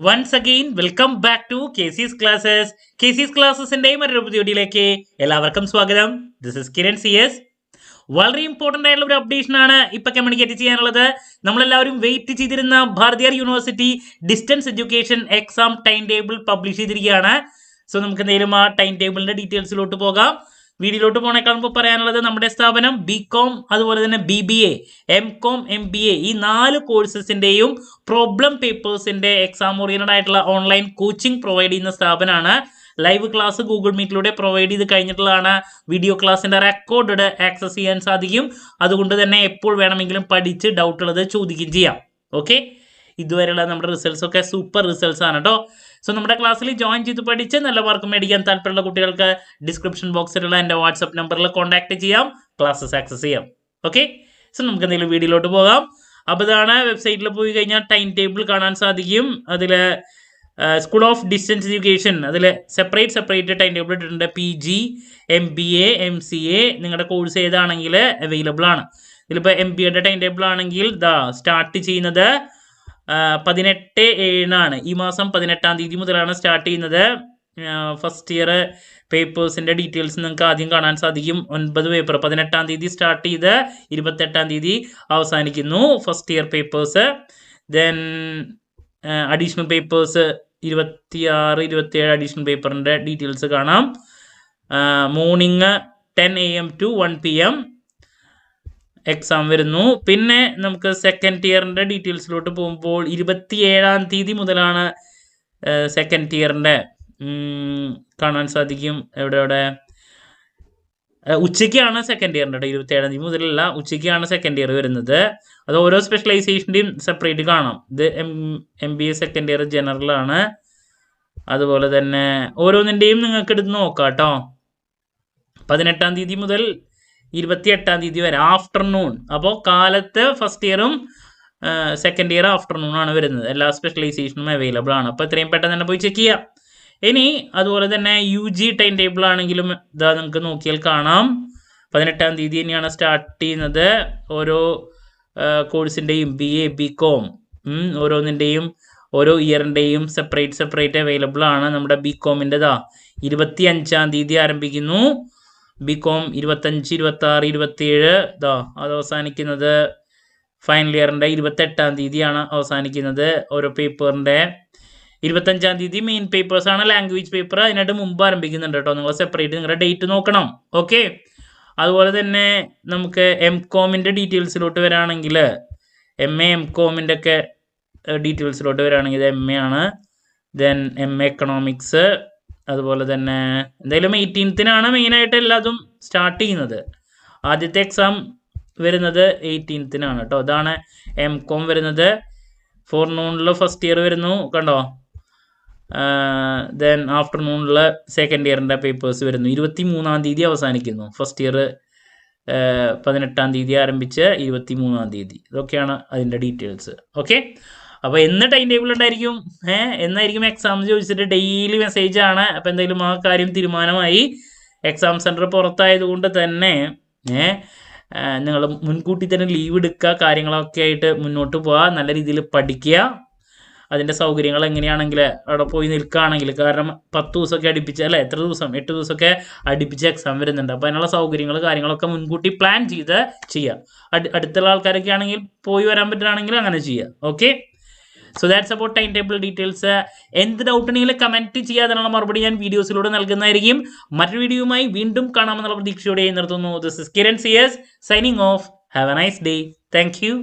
Once again welcome back to KC's classes. KC's ക്ലാസ്സസിന്റെ മറ്റൊരു പുതിയ വീഡിയോയിലേക്ക് എല്ലാവർക്കും സ്വാഗതം. This is Kiran CS. വളരെ ഇമ്പോർട്ടന്റ് ആയിട്ടുള്ള ഒരു അപ്ഡേഷൻ ആണ് ഇപ്പൊ കമ്മ്യൂണിക്കേറ്റ് ചെയ്യാനുള്ളത്. നമ്മളെല്ലാവരും വെയിറ്റ് ചെയ്തിരുന്ന ഭാരതീയർ university distance education exam time table publish ചെയ്തിരിക്കുകയാണ്. സോ നമുക്ക് എന്തെങ്കിലും ആ ടൈം ടേബിളിന്റെ ഡീറ്റെയിൽസിലോട്ട് പോകാം. വീഡിയോയിലോട്ട് പോണേക്കാൾ മുമ്പ് പറയാനുള്ളത്, നമ്മുടെ സ്ഥാപനം BCom അതുപോലെ തന്നെ BBA, MCom, MBA ഈ 4 കോഴ്സസിന്റെയും പ്രോബ്ലം പേപ്പേഴ്സിന്റെ എക്സാം ഓറിയന്റഡ് ആയിട്ടുള്ള ഓൺലൈൻ കോച്ചിങ് പ്രൊവൈഡ് ചെയ്യുന്ന സ്ഥാപനമാണ്. ലൈവ് ക്ലാസ് ഗൂഗിൾ മീറ്റിലൂടെ പ്രൊവൈഡ് ചെയ്ത് കഴിഞ്ഞിട്ടുള്ളതാണ്. വീഡിയോ ക്ലാസിന്റെ റെക്കോർഡ് ആക്സസ് ചെയ്യാൻ സാധിക്കും. അതുകൊണ്ട് തന്നെ എപ്പോൾ വേണമെങ്കിലും പഠിച്ച് ഡൗട്ട് ഉള്ളത് ചോദിക്കുകയും ചെയ്യാം. ഓക്കെ, ഇതുവരെയുള്ള നമ്മുടെ റിസൾട്ട്സ് ഒക്കെ സൂപ്പർ റിസൾട്ട്സ് ആണ് കേട്ടോ. സോ നമ്മുടെ ക്ലാസ്സിൽ ജോയിൻ ചെയ്ത് പഠിച്ച് നല്ല മാർക്ക് മേടിക്കാൻ താല്പര്യമുള്ള കുട്ടികൾക്ക് ഡിസ്ക്രിപ്ഷൻ ബോക്സിലുള്ള എൻ്റെ വാട്സപ്പ് നമ്പറിൽ കോൺടാക്ട് ചെയ്യാം, ക്ലാസ്സസ് ആക്സസ് ചെയ്യാം. ഓക്കെ, സോ നമുക്ക് എന്തെങ്കിലും വീഡിയോയിലോട്ട് പോകാം. അപ്പോൾ ഇതാണ്, വെബ്സൈറ്റിൽ പോയി കഴിഞ്ഞാൽ ടൈം ടേബിൾ കാണാൻ സാധിക്കും. അതിൽ സ്കൂൾ ഓഫ് ഡിസ്റ്റൻസ് എഡ്യൂക്കേഷൻ അതിൽ സെപ്പറേറ്റ് ടൈം ടേബിൾ ഇട്ടിട്ടുണ്ട്. PG, MBA, MCA നിങ്ങളുടെ കോഴ്സ് ഏതാണെങ്കിൽ അവൈലബിൾ ആണ്. ഇതിലിപ്പോൾ MBAയുടെ ടൈം ടേബിൾ ആണെങ്കിൽ സ്റ്റാർട്ട് ചെയ്യുന്നത് 18/7 ഈ മാസം 18-ാം തീയതി മുതലാണ് സ്റ്റാർട്ട് ചെയ്യുന്നത്. ഫസ്റ്റ് ഇയർ പേപ്പേഴ്സിൻ്റെ ഡീറ്റെയിൽസ് നിങ്ങൾക്ക് ആദ്യം കാണാൻ സാധിക്കും. 9 പേപ്പർ 18-ാം തീയതി സ്റ്റാർട്ട് ചെയ്ത് 28-ാം തീയതി അവസാനിക്കുന്നു first year papers. Then additional papers 26, 27 additional പേപ്പറിൻ്റെ ഡീറ്റെയിൽസ് കാണാം. Morning 10 AM to 1 PM exam വരുന്നു. പിന്നെ നമുക്ക് സെക്കൻഡ് ഇയറിൻ്റെ ഡീറ്റെയിൽസിലോട്ട് പോകുമ്പോൾ 27-ാം തീയതി മുതലാണ് സെക്കൻഡ് ഇയറിൻ്റെ കാണാൻ സാധിക്കും. എവിടെ ഉച്ചയ്ക്കാണ് സെക്കൻഡ് ഇയറിൻ്റെ 27-ാം തീയതി മുതലല്ല, ഉച്ചയ്ക്കാണ് സെക്കൻഡ് ഇയർ വരുന്നത്. അത് ഓരോ സ്പെഷ്യലൈസേഷൻ്റെയും സെപ്പറേറ്റ് കാണാം. ഇത് MBA സെക്കൻഡ് ഇയർ ജനറൽ ആണ്. അതുപോലെ തന്നെ ഓരോന്നിൻ്റെയും നിങ്ങൾക്ക് എടുത്ത് നോക്കാം കേട്ടോ. 18-ാം തീയതി മുതൽ 28-ാം തീയതി വരെ ആഫ്റ്റർനൂൺ. അപ്പോൾ കാലത്ത് ഫസ്റ്റ് ഇയറും സെക്കൻഡ് ഇയർ ആഫ്റ്റർനൂൺ ആണ് വരുന്നത്. എല്ലാ സ്പെഷ്യലൈസേഷനും അവൈലബിൾ ആണ്. അപ്പോൾ എത്രയും പെട്ടെന്ന് തന്നെ പോയി ചെക്ക് ചെയ്യാം. ഇനി അതുപോലെ തന്നെ UG ടൈം ടേബിൾ ആണെങ്കിലും ഇതാ നിങ്ങൾക്ക് നോക്കിയാൽ കാണാം. 18-ാം തീയതി തന്നെയാണ് സ്റ്റാർട്ട് ചെയ്യുന്നത്. ഓരോ കോഴ്സിൻ്റെയും BA, BCom ഓരോന്നിൻ്റെയും ഓരോ ഇയറിൻ്റെയും സെപ്പറേറ്റ് അവൈലബിൾ ആണ്. നമ്മുടെ BComൻ്റെ 25-ാം തീയതി ആരംഭിക്കുന്നു. BCom 25, 26, 27 അത് അവസാനിക്കുന്നത് ഫൈനൽ ഇയറിൻ്റെ 28-ാം തീയതിയാണ് അവസാനിക്കുന്നത്. ഓരോ പേപ്പറിൻ്റെ 25-ാം തീയതി മെയിൻ പേപ്പേഴ്സാണ്. ലാംഗ്വേജ് പേപ്പർ അതിനായിട്ട് മുമ്പ് ആരംഭിക്കുന്നുണ്ട് കേട്ടോ. നിങ്ങൾ സെപ്പറേറ്റ് നിങ്ങളുടെ ഡേറ്റ് നോക്കണം. ഓക്കെ, അതുപോലെ തന്നെ നമുക്ക് MComൻ്റെ ഡീറ്റെയിൽസിലോട്ട് വരാണെങ്കിൽ MA, MComൻ്റെ ഒക്കെ ഡീറ്റെയിൽസിലോട്ട് വരാണെങ്കിൽ ഇത് MA ആണ്. Then MA economics. അതുപോലെ തന്നെ എന്തായാലും 18-നാണ് മെയിനായിട്ട് എല്ലാതും സ്റ്റാർട്ട് ചെയ്യുന്നത്. ആദ്യത്തെ എക്സാം വരുന്നത് 18-നാണ് കേട്ടോ. ഇതാണ് MCom വരുന്നത്. ഫോർനൂണിൽ ഫസ്റ്റ് ഇയർ വരുന്നു കണ്ടോ. ദെൻ ആഫ്റ്റർനൂണിൽ സെക്കൻഡ് ഇയറിൻ്റെ പേപ്പേഴ്സ് വരുന്നു. 23-ാം തീയതി അവസാനിക്കുന്നു. ഫസ്റ്റ് ഇയർ 18-ാം തീയതി ആരംഭിച്ച് 23-ാം തീയതി. ഇതൊക്കെയാണ് അതിൻ്റെ ഡീറ്റെയിൽസ്. ഓക്കെ, അപ്പോൾ എന്ന് ടൈം ടേബിൾ ഉണ്ടായിരിക്കും, എന്നായിരിക്കും എക്സാം ചോദിച്ചിട്ട് ഡെയിലി മെസ്സേജ് ആണ്. അപ്പോൾ എന്തായാലും ആ കാര്യം തീരുമാനമായി. എക്സാം സെൻറ്റർ പുറത്തായതുകൊണ്ട് തന്നെ നിങ്ങൾ മുൻകൂട്ടി തന്നെ ലീവ് എടുക്കുക, കാര്യങ്ങളൊക്കെ ആയിട്ട് മുന്നോട്ട് പോവുക, നല്ല രീതിയിൽ പഠിക്കുക. അതിൻ്റെ സൗകര്യങ്ങൾ എങ്ങനെയാണെങ്കിൽ അവിടെ പോയി നിൽക്കുകയാണെങ്കിൽ, കാരണം 10 ദിവസമൊക്കെ അടുപ്പിച്ച് എത്ര ദിവസം 8 ദിവസമൊക്കെ അടുപ്പിച്ച് എക്സാം വരുന്നുണ്ട്. അപ്പോൾ അതിനുള്ള സൗകര്യങ്ങൾ കാര്യങ്ങളൊക്കെ മുൻകൂട്ടി പ്ലാൻ ചെയ്ത് ചെയ്യുക. അടുത്തുള്ള ആൾക്കാരൊക്കെ ആണെങ്കിൽ പോയി വരാൻ പറ്റുകയാണെങ്കിൽ അങ്ങനെ ചെയ്യുക. Okay, so that's about time table details. എന്ത് ഡൗട്ട് ഉണ്ടെങ്കിൽ കമൻറ്റ് ചെയ്യുക, അതിനുള്ള മറുപടി ഞാൻ വീഡിയോസിലൂടെ നൽകുന്നതായിരിക്കും. മറ്റൊരു വീഡിയോയുമായി വീണ്ടും കാണാമെന്നുള്ള പ്രതീക്ഷയോടെ നിർത്തുന്നു. This is Kiran CS signing off. Have a nice day. Thank U.